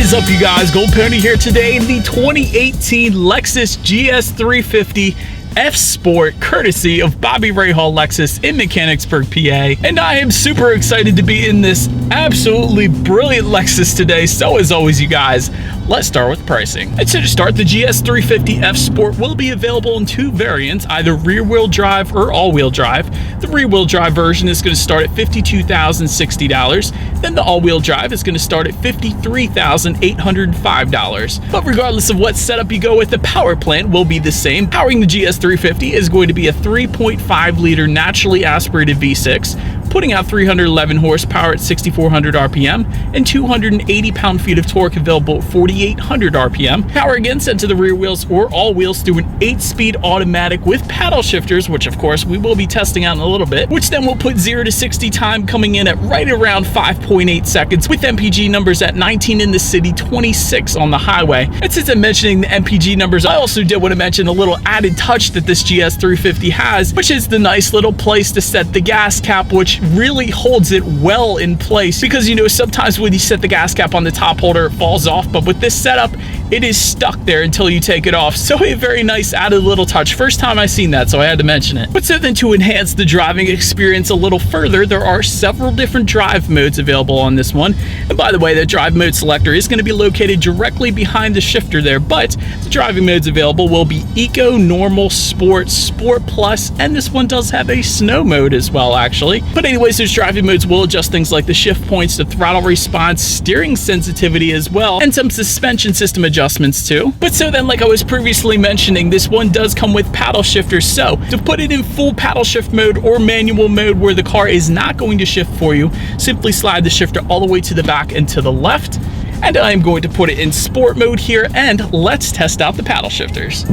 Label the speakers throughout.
Speaker 1: is up, you guys? Gold Pony here today in the 2018 Lexus GS 350 F Sport, courtesy of Bobby Rahal Lexus in Mechanicsburg, PA. And I am super excited to be in this absolutely brilliant Lexus today. So as always, you guys, let's start with pricing. And so to start, the GS 350 F Sport will be available in two variants, either rear-wheel drive or all-wheel drive. The rear-wheel drive version is going to start at $52,060. Then the all-wheel drive is going to start at $53,805. But regardless of what setup you go with, the power plant will be the same. Powering the GS 350 is going to be a 3.5-liter naturally aspirated V6, putting out 311 horsepower at 6,400 RPM and 280 pound-feet of torque available at 4,800 RPM. Power again sent to the rear wheels or all wheels through an 8-speed automatic with paddle shifters, which of course we will be testing out in a little bit, which then will put 0 to 60 time coming in at right around 5.8 seconds, with MPG numbers at 19 in the city, 26 on the highway. And since I'm mentioning the MPG numbers, I also did want to mention a little added touch that this GS 350 has, which is the nice little place to set the gas cap, which really holds it well in place, because you know sometimes when you set the gas cap on the top holder it falls off, but with this setup it is stuck there until you take it off. So a very nice added little touch. First time I've seen that, so I had to mention it. But so then, to enhance the driving experience a little further, there are several different drive modes available on this one. And by the way, the drive mode selector is going to be located directly behind the shifter there, but the driving modes available will be Eco, Normal, Sport, Sport Plus, and this one does have a snow mode as well, actually. But anyways, those driving modes will adjust things like the shift points, the throttle response, steering sensitivity as well, and some suspension system adjustments too. But so then, like I was previously mentioning, this one does come with paddle shifters. So to put it in full paddle shift mode or manual mode where the car is not going to shift for you, simply slide the shifter all the way to the back and to the left. And I'm going to put it in sport mode here, and let's test out the paddle shifters.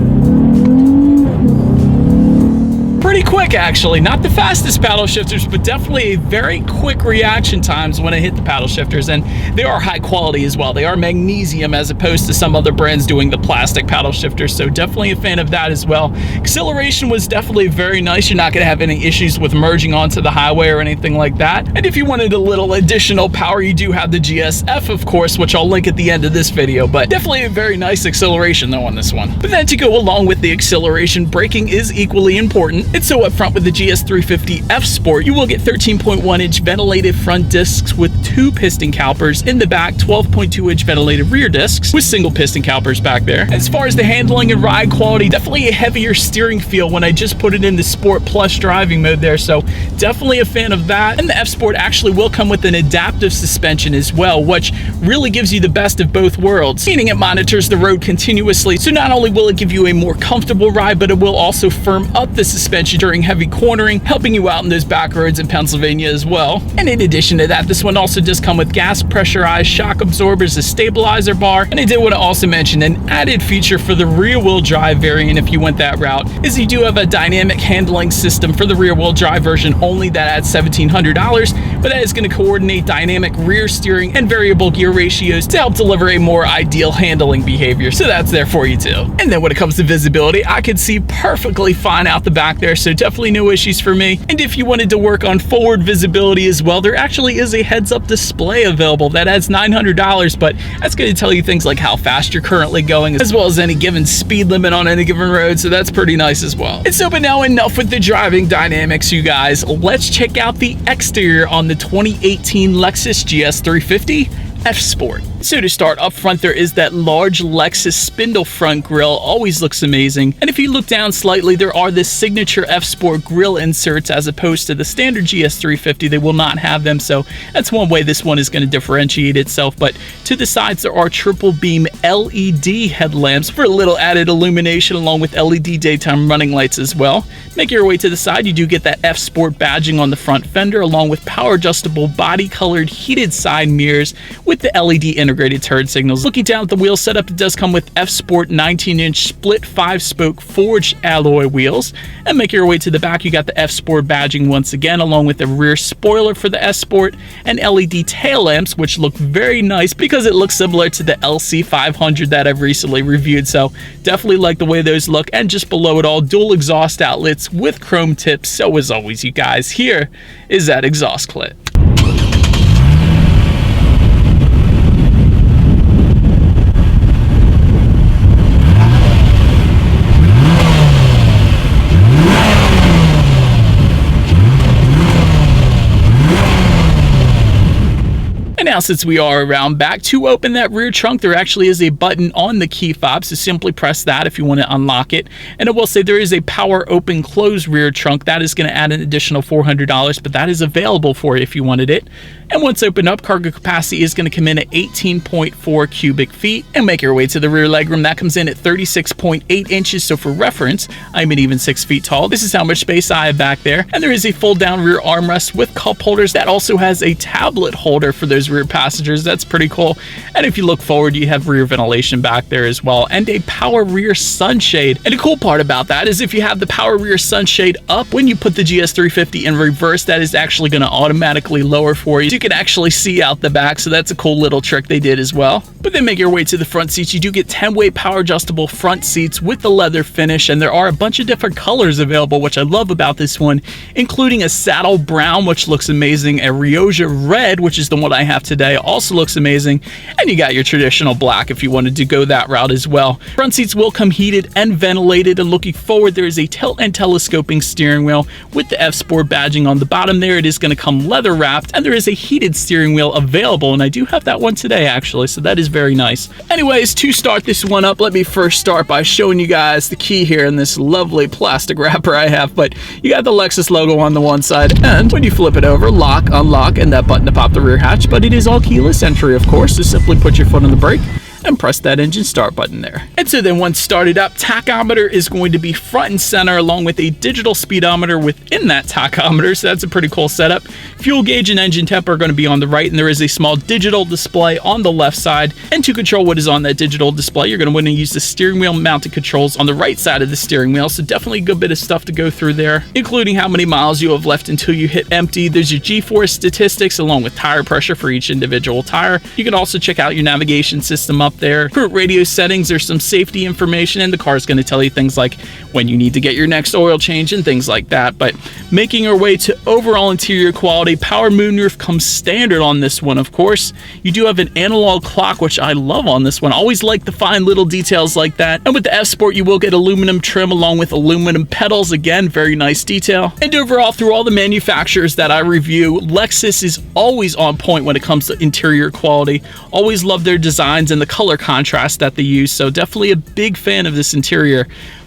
Speaker 1: Pretty quick, actually. Not the fastest paddle shifters, but definitely a very quick reaction times when I hit the paddle shifters, and they are high quality as well. They are magnesium as opposed to some other brands doing the plastic paddle shifters, so definitely a fan of that as well. Acceleration was definitely very nice. You're not going to have any issues with merging onto the highway or anything like that. And if you wanted a little additional power, you do have the GSF, of course, which I'll link at the end of this video, but definitely a very nice acceleration though on this one. But then to go along with the acceleration, braking is equally important. And so up front with the GS 350 F Sport, you will get 13.1-inch ventilated front discs with 2 piston calipers. In the back, 12.2-inch ventilated rear discs with single piston calipers back there. As far as the handling and ride quality, definitely a heavier steering feel when I just put it in the Sport Plus driving mode there, so definitely a fan of that. And the F Sport actually will come with an adaptive suspension as well, which really gives you the best of both worlds, meaning it monitors the road continuously. So not only will it give you a more comfortable ride, but it will also firm up the suspension during heavy cornering, helping you out in those back roads in Pennsylvania as well. And in addition to that, this one also does come with gas pressurized shock absorbers, a stabilizer bar, and I did want to also mention an added feature for the rear-wheel drive variant, if you went that route, is you do have a dynamic handling system for the rear-wheel drive version only that adds $1,700, but that is going to coordinate dynamic rear steering and variable gear ratios to help deliver a more ideal handling behavior. So that's there for you too. And then when it comes to visibility, I could see perfectly fine out the back there, so definitely no issues for me. And if you wanted to work on forward visibility as well, there actually is a heads-up display available that adds $900, but that's going to tell you things like how fast you're currently going, as well as any given speed limit on any given road, so that's pretty nice as well. And so, but now enough with the driving dynamics, you guys. Let's check out the exterior on the 2018 Lexus GS 350 F Sport. So to start, up front there is that large Lexus spindle front grille, always looks amazing. And if you look down slightly, there are the signature F Sport grille inserts as opposed to the standard GS 350. They will not have them, so that's one way this one is going to differentiate itself. But to the sides there are triple beam LED headlamps for a little added illumination, along with LED daytime running lights as well. Make your way to the side, you do get that F Sport badging on the front fender, along with power adjustable body colored heated side mirrors with the LED integrated turn signals. Looking down at the wheel setup, it does come with F Sport 19-inch split 5-spoke forged alloy wheels. And make your way to the back, you got the F Sport badging once again, along with the rear spoiler for the S Sport and LED tail lamps, which look very nice because it looks similar to the LC500 that I've recently reviewed. So definitely like the way those look. And just below it all, dual exhaust outlets with chrome tips. So as always, you guys, here is that exhaust clip. now, since we are around back, to open that rear trunk, there actually is a button on the key fob, so simply press that if you want to unlock it. And I will say there is a power open close rear trunk. That is going to add an additional $400, but that is available for you if you wanted it. And once opened up, cargo capacity is going to come in at 18.4 cubic feet. And make your way to the rear legroom. That comes in at 36.8 inches. So for reference, I'm an even 6 feet tall. This is how much space I have back there. And there is a fold down rear armrest with cup holders. That also has a tablet holder for those rear passengers. That's pretty cool. And if you look forward, you have rear ventilation back there as well, and a power rear sunshade. And the cool part about that is if you have the power rear sunshade up, when you put the GS350 in reverse, that is actually going to automatically lower for you. So you can actually see out the back, so that's a cool little trick they did as well. But then make your way to the front seats. You do get 10-way power adjustable front seats with the leather finish, and there are a bunch of different colors available, which I love about this one, including a saddle brown, which looks amazing, a Rioja red, which is the one I have today, also looks amazing, and you got your traditional black if you wanted to go that route as well. Front seats will come heated and ventilated, and looking forward, there is a tilt and telescoping steering wheel with the F Sport badging on the bottom there. It is going to come leather wrapped, and there is a heated steering wheel available, and I do have that one today actually, so that is very nice. Anyways, to start this one up, let me first start by showing you guys the key here in this lovely plastic wrapper I have. But you got the Lexus logo on the one side, and when you flip it over, lock, unlock, and that button to pop the rear hatch. But it is all keyless entry, of course, so simply put your foot on the brake and press that engine start button there. And so then once started up, tachometer is going to be front and center, along with a digital speedometer within that tachometer, so that's a pretty cool setup. Fuel gauge and engine temp are going to be on the right, and there is a small digital display on the left side. And to control what is on that digital display, you're going to want to use the steering wheel mounted controls on the right side of the steering wheel, so definitely a good bit of stuff to go through there, including how many miles you have left until you hit empty. There's your G-force statistics along with tire pressure for each individual tire. You can also check out your navigation system up there. Current radio settings, there's some safety information, and the car is going to tell you things like when you need to get your next oil change and things like that. But making our way to overall interior quality, power moonroof comes standard on this one, of course. You do have an analog clock, which I love on this one. Always like the fine little details like that. And with the F Sport, you will get aluminum trim along with aluminum pedals. Again, very nice detail. And overall, through all the manufacturers that I review, Lexus is always on point when it comes to interior quality. Always love their designs and the color contrast that they use, so definitely a big fan of this interior.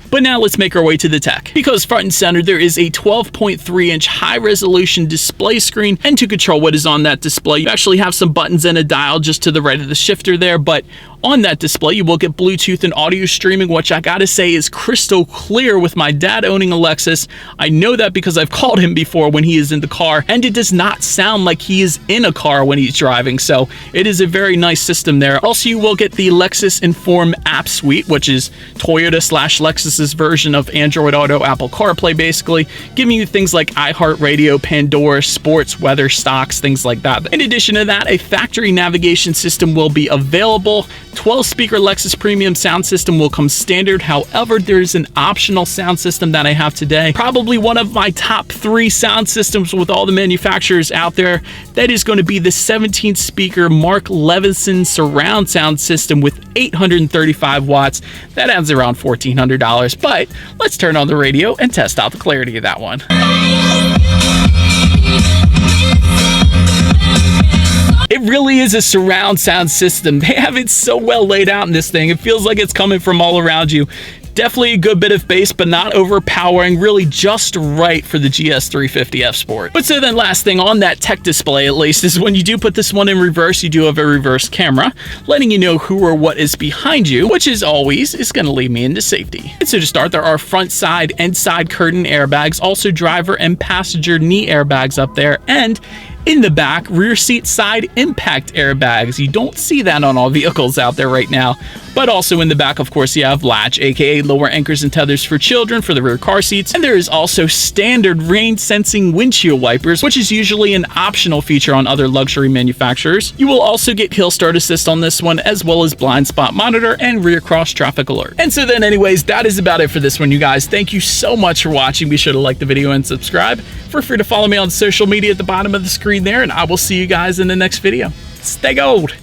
Speaker 1: But now let's make our way to the tech, because front and center there is a 12.3-inch high-resolution display screen, and to control what is on that display, you actually have some buttons and a dial just to the right of the shifter there. But on that display, you will get Bluetooth and audio streaming, which I gotta say is crystal clear. With my dad owning a Lexus, I know that because I've called him before when he is in the car, and it does not sound like he is in a car when he's driving, so it is a very nice system there. Also, you will get the Lexus Enform app suite, which is Toyota/Lexus's version of Android Auto, Apple CarPlay, basically giving you things like iHeartRadio, Pandora, sports, weather, stocks, things like that. In addition to that, a factory navigation system will be available. 12-speaker Lexus Premium sound system will come standard. However, there's an optional sound system that I have today. Probably one of my top 3 sound systems with all the manufacturers out there. That is going to be the 17-speaker Mark Levinson surround sound system with 835 watts. That adds around $1,400. But let's turn on the radio and test out the clarity of that one. It really is a surround sound system. They have it so well laid out in this thing. It feels like it's coming from all around you. Definitely a good bit of bass, but not overpowering, really just right for the GS350 F Sport. But so then last thing on that tech display, at least, is when you do put this one in reverse, you do have a reverse camera, letting you know who or what is behind you, which is always is going to lead me into safety. And so to start, there are front, side, and side curtain airbags, also driver and passenger knee airbags up there, and in the back, rear seat side impact airbags. You don't see that on all vehicles out there right now. But also in the back, of course, you have latch, aka lower anchors and tethers for children for the rear car seats. And there is also standard rain sensing windshield wipers, which is usually an optional feature on other luxury manufacturers. You will also get hill start assist on this one, as well as blind spot monitor and rear cross traffic alert. And so then anyways, that is about it for this one, you guys. Thank you so much for watching. Be sure to like the video and subscribe. Feel free to follow me on social media at the bottom of the screen there, and I will see you guys in the next video. Stay gold!